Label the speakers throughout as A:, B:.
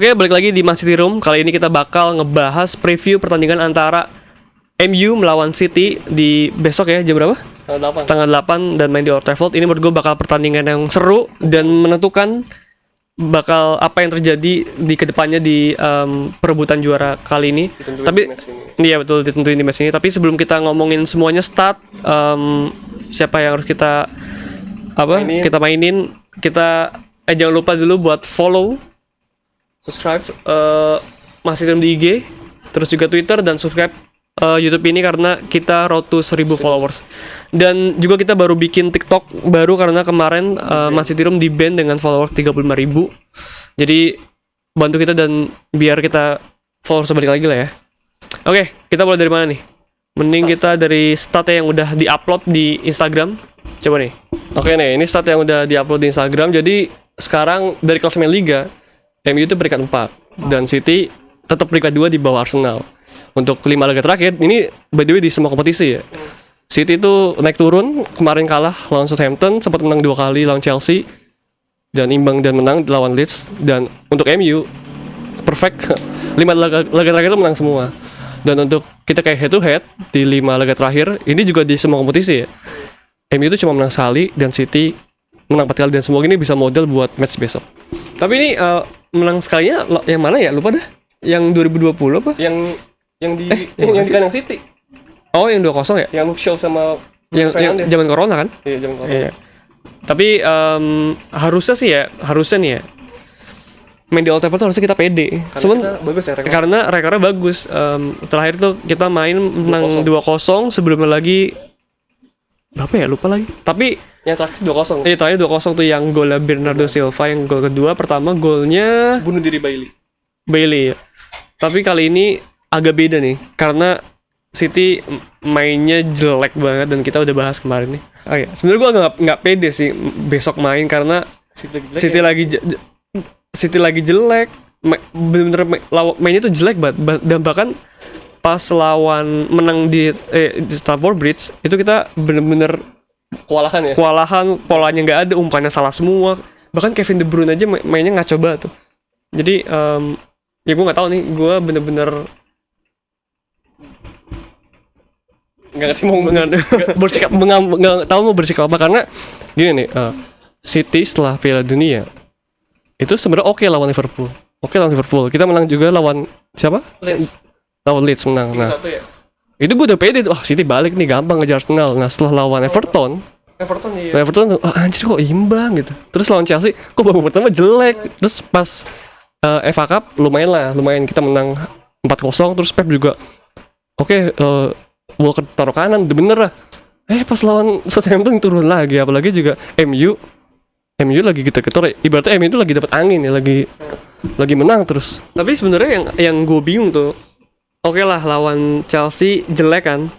A: Oke, balik lagi di Man City Room. Kali ini kita bakal ngebahas preview pertandingan antara MU melawan City di besok ya, jam berapa? Setengah 8 dan main di Old Trafford. Ini menurut gue bakal pertandingan yang seru dan menentukan bakal apa yang terjadi di kedepannya di perebutan juara kali ini. Tapi iya betul, ditentuin di match ini. Tapi sebelum kita ngomongin semuanya start, siapa yang harus kita mainin, kita jangan lupa dulu buat follow, subscribe masih di IG, terus juga Twitter, dan subscribe YouTube ini karena kita road to 1000 followers. Dan juga kita baru bikin TikTok baru karena kemarin Man City Room di-ban dengan followers 35.000. Jadi bantu kita dan biar kita followers balik lagi lah ya. Oke, kita mulai dari mana nih? Mending kita dari stat yang udah di-upload di Instagram. Coba nih. Oke nih, ini stat yang udah di-upload di Instagram. Jadi sekarang dari klasemen Liga, MU itu peringkat 4 dan City tetap peringkat 2 di bawah Arsenal. Untuk 5 laga terakhir, ini by the way di semua kompetisi ya. City itu naik turun, kemarin kalah lawan Southampton, sempat menang 2 kali lawan Chelsea, dan imbang dan menang lawan Leeds. Dan untuk MU, perfect, 5 laga terakhir itu menang semua. Dan untuk kita kayak head to head, di 5 laga terakhir, ini juga di semua kompetisi ya. MU itu cuma menang sekali, dan City menang 4 kali, dan semoga ini bisa model buat match besok. Tapi ini menang sekalinya yang mana ya? Lupa dah. Yang 2020 apa? Yang di kandang City. Oh, yang 2-0 ya? Yang show sama yang zaman corona kan? Iya, zaman corona. Iya. Tapi harusnya nih ya. Main di Old Trafford harusnya kita pede.
B: Bagus ya,
A: karena rekornya bagus. Terakhir tuh kita main menang 2-0, sebelumnya lagi berapa ya? Lupa lagi. Tapi
B: yang terakhir 2-0.
A: Iya, terakhir 2-0 tuh yang golnya Bernardo Silva, yang gol kedua. Pertama golnya
B: bunuh diri
A: Bailey ya. Tapi kali ini agak beda nih, karena City mainnya jelek banget dan kita udah bahas kemarin nih. Oh iya, sebenarnya gue nggak pede sih besok main karena City lagi jelek, bener-bener mainnya tuh jelek banget. Dan bahkan pas lawan menang di Stamford Bridge itu kita bener-bener kewalahan, polanya nggak ada, umpannya salah semua. Bahkan Kevin De Bruyne aja mainnya ngaco banget tuh. Jadi ya gue nggak tahu nih, gue bener-bener nggak tahu mau bersikap apa, karena gini nih, City setelah Piala Dunia itu sebenarnya oke lawan Liverpool, kita menang juga lawan siapa? Lawan Leeds menang. Nah, itu gue udah pede tuh, City balik nih gampang ngejar Arsenal. Nah, setelah lawan Everton anjir kok imbang gitu. Terus lawan Chelsea kok babak pertama jelek. Terus pas FA Cup lumayan kita menang 4-0. Terus Pep juga Walker taruh kanan, udah bener lah. Pas lawan Southampton turun lagi. Apalagi juga MU lagi gitu-gitu. Ibaratnya MU itu lagi dapat angin ya, lagi menang terus. Tapi sebenarnya yang gue bingung tuh, oke lah lawan Chelsea jelek kan,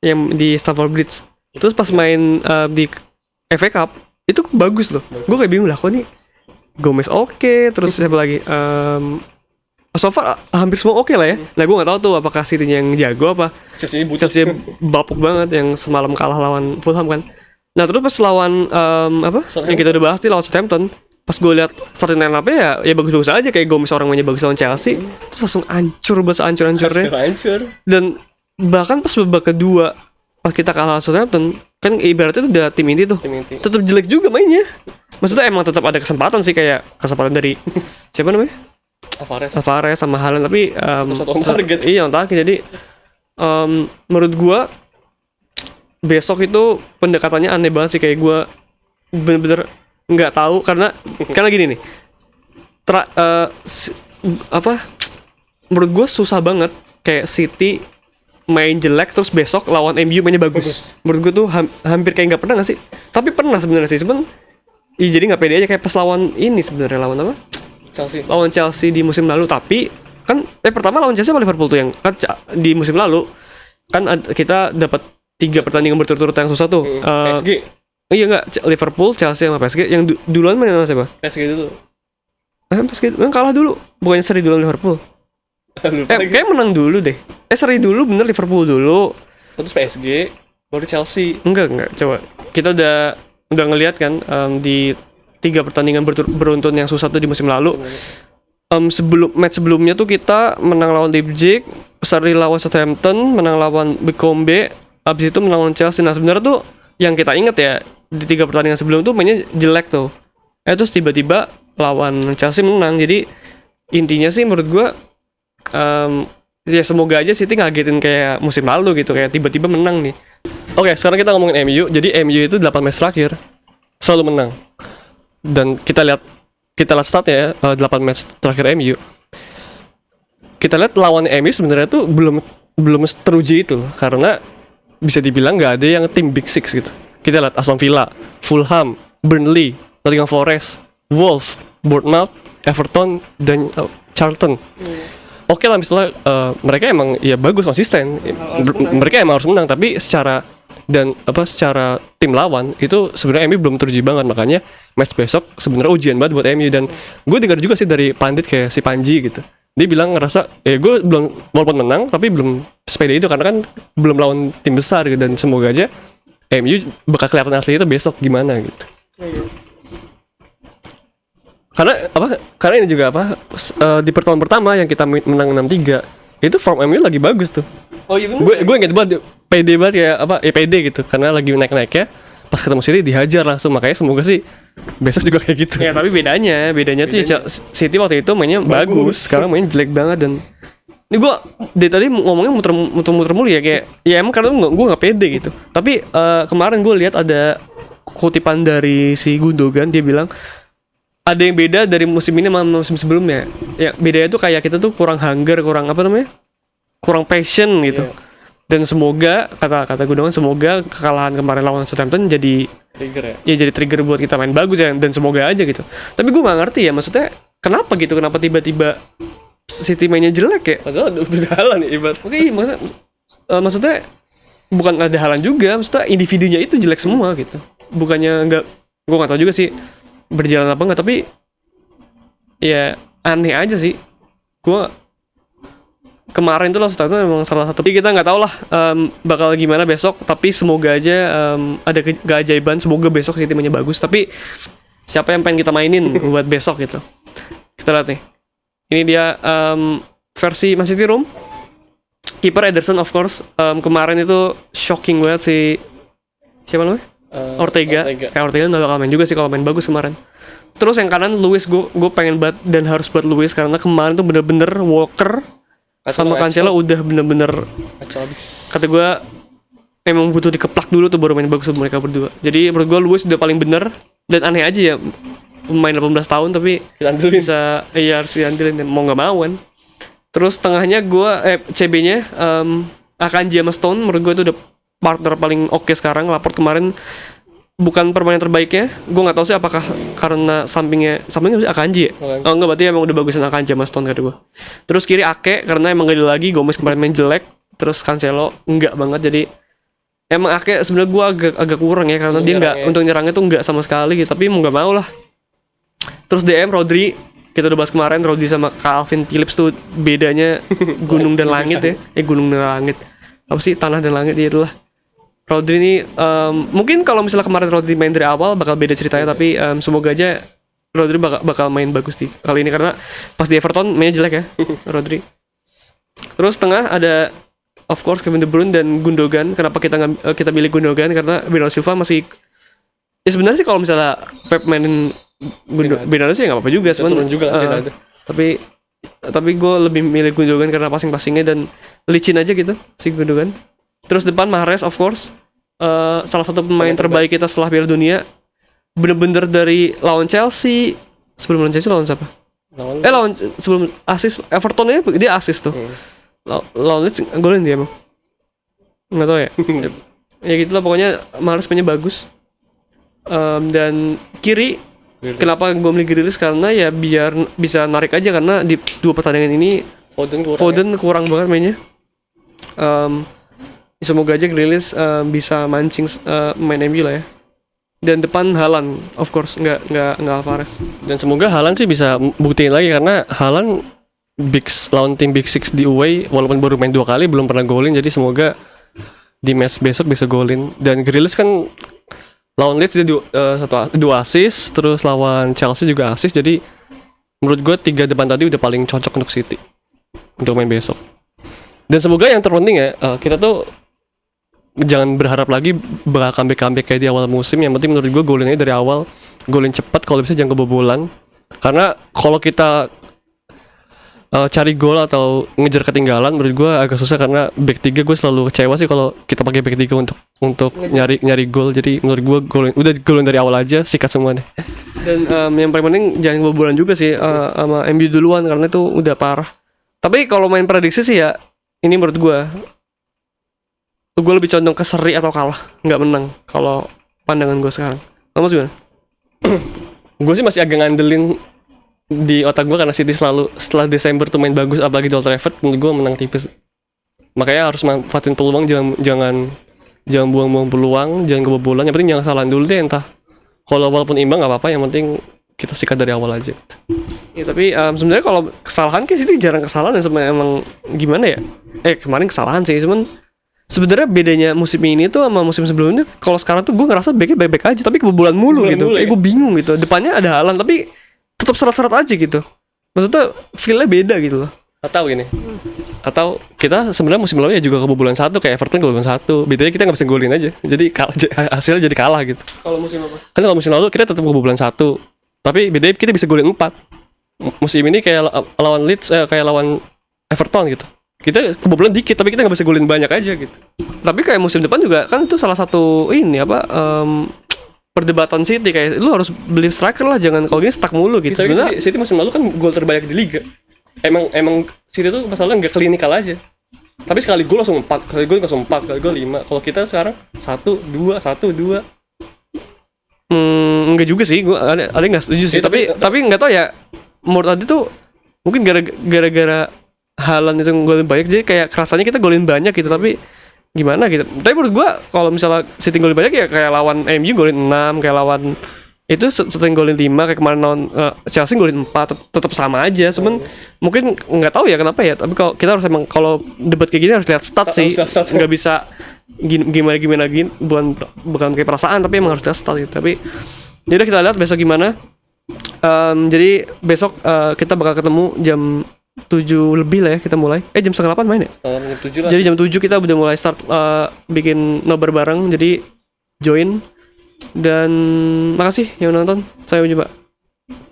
A: yang di Stamford Bridge. Terus pas main di FA Cup itu bagus loh. Gue kayak bingung lah, kok nih Gomez oke, terus siapa lagi? So far hampir semua oke lah ya. Nah, gue nggak tahu tuh apakah City-nya yang jago apa Chelsea bapuk banget yang semalam kalah lawan Fulham kan. Nah, terus pas lawan yang kita udah bahas nih, lawan Southampton, pas gue lihat starting line up-nya ya bagus-bagus aja, kayak Gomez orang mainnya bagus lawan Chelsea, terus langsung hancur hancur-hancurnya. Dan bahkan pas babak kedua pas kita kalah Southampton kan, ibaratnya itu udah tim inti tuh, tetap jelek juga mainnya. Maksudnya emang tetap ada kesempatan sih, kayak kesempatan dari siapa namanya? Alvarez sama Haaland, tapi iya on target. Jadi menurut gua besok itu pendekatannya aneh banget sih, kayak gua bener-bener nggak tahu karena gini nih. Menurut gua susah banget kayak City main jelek terus besok lawan MU mainnya bagus. Menurut gua tuh hampir kayak nggak pernah nggak sih? Tapi pernah sebenarnya sih, jadi nggak pede aja kayak pas lawan ini sebenarnya, lawan apa? Lawan Chelsea di musim lalu. Tapi kan pertama lawan Chelsea sama Liverpool tuh, yang kan di musim lalu kan kita dapat 3 pertandingan berturut-turut yang susah tuh.
B: PSG.
A: Iya enggak, Liverpool, Chelsea sama PSG. Yang duluan main sama siapa?
B: PSG dulu.
A: PSG kalah dulu. Bukannya seri duluan Liverpool. Kayak menang dulu deh. Seri dulu bener, Liverpool dulu.
B: Terus PSG, baru Chelsea.
A: Enggak. Coba kita udah ngelihat kan di 3 pertandingan beruntun yang susah tuh di musim lalu. sebelumnya tuh kita menang lawan Leipzig, seri lawan Southampton, menang lawan Bekombe, abis itu menang lawan Chelsea. Nah sebenarnya tuh yang kita inget ya di 3 pertandingan sebelum tuh mainnya jelek tuh. Terus tiba-tiba lawan Chelsea menang. Jadi intinya sih menurut gue ya semoga aja City ngagetin kayak musim lalu gitu, kayak tiba-tiba menang nih. Oke, sekarang kita ngomongin MU. Jadi MU itu 8 match terakhir selalu menang. Dan kita lihat statnya ya, 8 match terakhir MU. Kita lihat lawan MU sebenarnya tuh belum teruji itu loh, karena bisa dibilang nggak ada yang tim Big Six gitu. Kita lihat Aston Villa, Fulham, Burnley, Nottingham Forest, Wolves, Bournemouth, Everton, dan Charlton. Oke lah, misalnya mereka emang ya bagus, konsisten. Mereka emang harus menang, tapi secara tim lawan itu sebenarnya MU belum teruji banget. Makanya match besok sebenarnya ujian banget buat MU. Dan gue dengar juga sih dari pandit kayak si Panji gitu, dia bilang ngerasa gue belum, walaupun menang tapi belum sepede itu karena kan belum lawan tim besar gitu. Dan semoga aja MU bakal kelihatan asli itu besok gimana gitu. Karena ini juga di pertemuan pertama yang kita menang 6-3 itu form MU lagi bagus tuh.
B: Oh iya bener.
A: Gue inget banget pede banget kayak pede gitu karena lagi naik-naiknya. Pas ketemu City dihajar langsung. Makanya semoga sih besok juga kayak gitu. Ya tapi bedanya tuh City waktu itu mainnya bagus, sekarang mainnya jelek banget. Dan ini gue dari tadi ngomongnya muter-muter mulu ya, kayak ya emang karena gue nggak pede gitu. Tapi kemarin gue lihat ada kutipan dari si Gundogan, dia bilang ada yang beda dari musim ini sama musim sebelumnya. Ya bedanya tuh kayak kita tuh kurang hunger, kurang passion gitu. Yeah. Dan semoga kata Gundogan, semoga kekalahan kemarin lawan Southampton jadi
B: trigger
A: jadi trigger buat kita main bagus ya. Dan semoga aja gitu. Tapi gue nggak ngerti ya, maksudnya kenapa tiba-tiba City mainnya jelek ya?
B: Padahal udah Haaland ya ibarat.
A: Oke, maksudnya bukan ada Haaland juga, maksudnya individunya itu jelek semua gitu. Bukannya gue nggak tahu juga sih berjalan apa enggak, tapi ya aneh aja sih. Gue kemarin tuh langsung memang salah satu. Jadi kita nggak tahu lah bakal gimana besok, tapi semoga aja ada keajaiban. Semoga besok sih timnya bagus. Tapi siapa yang pengen kita mainin buat besok gitu? Kita lihat nih. Ini dia versi Man City Room. Kiper Ederson of course. Kemarin itu shocking banget si siapa namanya? Ortega. Kayak Ortega nggak bakal main juga sih kalau main bagus kemarin. Terus yang kanan Luis, gue pengen banget dan harus buat Luis karena kemarin tuh bener-bener Walker sama Cancelo udah bener-bener kata gue emang butuh dikeplak dulu tuh baru main bagus mereka berdua. Jadi menurut gue Luis udah paling bener. Dan aneh aja ya, pemain 18 tahun tapi bisa harus diandelin dan mau nggak mau kan. Terus tengahnya gue CB-nya Akanji sama Stone, menurut gue itu udah partner paling oke sekarang. Laporte kemarin bukan permainan terbaiknya. Gue nggak tahu sih apakah karena sampingnya Akanji ya? Oh enggak, berarti emang udah bagusin Akanji sama Stone kata gue. Terus kiri Ake karena emang gak ada lagi. Gomez kemarin main jelek. Terus Cancelo enggak banget. Jadi emang Ake sebenarnya gue agak kurang ya karena dia nggak untuk nyerangnya tuh nggak sama sekali gitu. Tapi mau nggak mau lah. Terus DM Rodri, kita udah bahas kemarin, Rodri sama Calvin Phillips tuh bedanya gunung dan langit ya. Gunung dan langit. Apa sih, tanah dan langit, ya itulah. Rodri ini mungkin kalau misalnya kemarin Rodri main dari awal bakal beda ceritanya, tapi semoga aja Rodri bakal main bagus di kali ini karena pas di Everton mainnya jelek ya Rodri. Terus tengah ada of course Kevin De Bruyne dan Gundogan. Kenapa kita pilih Gundogan? Karena Bernardo Silva masih ya sebenarnya sih kalau misalnya Pep mainin Bernardo sih nggak apa-apa juga
B: turun juga
A: tapi gue lebih milih Gundogan karena passing-passingnya dan licin aja gitu si Gundogan. Terus depan Mahrez of course salah satu pemain terbaik kita setelah Piala Dunia. Bener-bener dari lawan Chelsea, sebelum lawan Chelsea lawan siapa? Lawan sebelum assist Everton dia assist tuh. Lawan Leeds golin dia emang. Nggak tahu ya. Ya gitulah pokoknya Mahrez mainnya bagus. Dan kiri Grealish. Kenapa gue milih Grealish karena ya biar bisa narik aja karena di 2 pertandingan ini Foden kurang banget mainnya. Semoga aja Grealish bisa mancing main MU lah ya. Dan depan Haaland of course nggak Alvarez. Dan semoga Haaland sih bisa buktiin lagi karena Haaland lawan tim Big Six di away walaupun baru main 2 kali belum pernah golin, jadi semoga di match besok bisa golin. Dan Grealish kan lawan Leeds dia 2 assist, terus lawan Chelsea juga assist, jadi menurut gue 3 depan tadi udah paling cocok untuk City untuk main besok. Dan semoga yang terpenting ya, kita tuh jangan berharap lagi bakal comeback kayak di awal musim. Yang penting menurut gue golin aja dari awal, golin cepat, kalau bisa jangan kebobolan. Karena kalau kita cari gol atau ngejar ketinggalan, menurut gue agak susah, karena back 3 gue selalu kecewa sih kalau kita pakai back 3 untuk nyari gol. Jadi menurut gue golin dari awal aja, sikat semua deh. Dan yang paling penting jangan kebobolan juga sih sama MU duluan, karena itu udah parah. Tapi kalau main prediksi sih ya, ini menurut gue lebih condong ke seri atau kalah, nggak menang. Kalau pandangan gue sekarang, kamu gimana? Gue sih masih agak ngandelin di otak gue, karena City selalu setelah Desember tuh main bagus, apalagi di Old Trafford, menurut gue menang tipis. Makanya harus manfaatin peluang, jangan buang-buang peluang, jangan kebobolan. Yang penting jangan kesalahan dulu deh, entah kalau walaupun imbang nggak apa-apa, yang penting kita sikat dari awal aja. Ya, tapi sebenarnya kalau kesalahan kayak City jarang kesalahan, dan sebenarnya emang gimana ya? Kemarin kesalahan sih, cuman sebenarnya bedanya musim ini tuh sama musim sebelumnya, kalau sekarang tuh gue ngerasa baiknya baik-baik aja, tapi kebobolan mulu gitu. Gue bingung gitu. Depannya ada Haaland tapi tetap serat-serat aja gitu. Maksudnya feel-nya beda gitu loh. Atau kita sebenarnya musim lalu ya juga kebobolan 1 kayak Everton, kebobolan 1. Bedanya kita nggak bisa golin aja. Jadi hasilnya jadi kalah gitu.
B: Kalau musim apa?
A: Kan kalau musim lalu kita tetap kebobolan 1. Tapi bedanya kita bisa golin 4. Musim ini kayak lawan Leeds, kayak lawan Everton gitu. Kita kebobolan dikit tapi kita nggak bisa golin banyak aja gitu. Tapi kayak musim depan juga kan itu salah satu ini perdebatan City, kayak lu harus beli striker lah, jangan kalau gini stuck mulu gitu.
B: Sebenarnya City musim lalu kan gol terbanyak di liga. Emang City tuh masalahnya nggak klinikal aja. Tapi sekali gol langsung 4, sekali gol 5. Kalau kita sekarang 1-2.
A: Enggak juga sih, gue ada nggak setuju sih. Tapi nggak tahu ya. Menurut Adi tuh mungkin gara-gara Haaland itu golin banyak, jadi kayak kerasanya kita golin banyak gitu. Tapi gimana gitu. Tapi menurut gue kalau misalnya City golin banyak ya kayak lawan MU golin 6, kayak lawan itu sering golin 5, kayak kemarin lawan Chelsea golin 4, tetap sama aja. Cuman mungkin nggak tahu ya kenapa ya. Tapi kalau kita harus emang kalau debat kayak gini harus lihat stat sih. Nggak bisa gimana bukan kayak perasaan, tapi emang harus lihat stat gitu. Tapi yaudah kita lihat besok gimana. Jadi besok kita bakal ketemu jam 7 lebih lah ya, kita mulai. Jam 7:30 main ya? Jadi jam 7 kita udah mulai start bikin nobar bareng. Jadi join. Dan makasih yang nonton. Sampai jumpa.